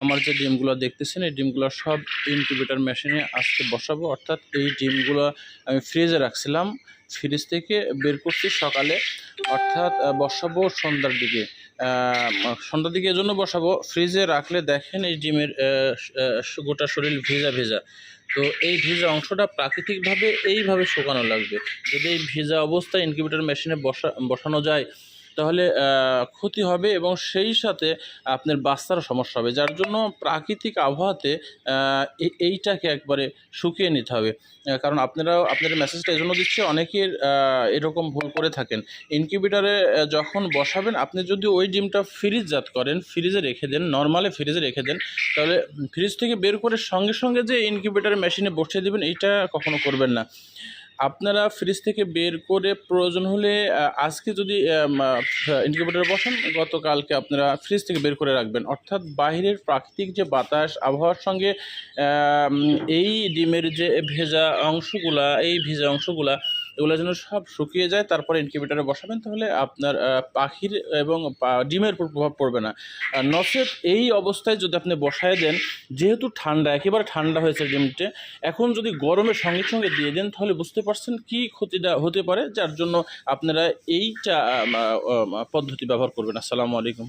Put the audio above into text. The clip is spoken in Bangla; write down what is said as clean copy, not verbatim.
আমার যে ডিমগুলো দেখতেছেন এই ডিমগুলো সব ইনকিউবেটর মেশিনে আজকে বসাবো। অর্থাৎ এই ডিমগুলো আমি ফ্রিজে রাখছিলাম, ফ্রিজ থেকে বের করছি সকালে, অর্থাৎ বসাবো সন্ধ্যার দিকে। সন্ধ্যার দিকে এজন্য বসাবো, ফ্রিজে রাখলে দেখেন এই ডিমের গোটা শরীর ভেজা ভেজা। তো এই ভেজা অংশটা প্রাকৃতিকভাবে এইভাবে শুকানো লাগবে। যদি এই ভেজা অবস্থায় ইনকিউবেটর মেশিনে বসানো যায় তাহলে ক্ষতি হবে এবং সেই সাথে আপনার বাচ্চারও সমস্যা হবে, যার জন্য প্রাকৃতিক আবহাওয়াতে এইটাকে একবারে শুকিয়ে নিতে হবে। কারণ আপনাদের মেসেজটা এই জন্য দিচ্ছে, অনেকের এরকম ভুল করে থাকেন। ইনকিউবেটরে যখন বসাবেন আপনি যদি ওই ডিমটা ফ্রিজজাত করেন, ফ্রিজে রেখে দেন, নর্মালি ফ্রিজে রেখে দেন, তাহলে ফ্রিজ থেকে বের করে সঙ্গে সঙ্গে যে ইনকিউবেটরের মেশিনে বসিয়ে দেবেন এইটা কখনো করবেন না। আপনারা ফ্রিজ থেকে বের করে প্রয়োজন হলে আজকে যদি ইনকিউবেটরে বসান, গতকালকে আপনারা ফ্রিজ থেকে বের করে রাখবেন। অর্থাৎ বাহিরের প্রাকৃতিক যে বাতাস আবহাওয়ার সঙ্গে এই ডিমের যে ভেজা অংশগুলা, এই ভেজা অংশগুলা এগুলো যেন সব শুকিয়ে যায়, তারপরে ইনকিউবেটরে বসাবেন, তাহলে আপনার পাখির এবং ডিমের উপর প্রভাব পড়বে না। নচেত এই অবস্থায় যদি আপনি বসায় দেন, যেহেতু ঠান্ডা, একেবারে ঠান্ডা হয়েছে ডিমটা, এখন যদি গরমের সঙ্গে সঙ্গে দিয়ে দেন তাহলে বুঝতে পারছেন কী ক্ষতিটা হতে পারে, যার জন্য আপনারা এইটা পদ্ধতি ব্যবহার করবেন। আসসালামু আলাইকুম।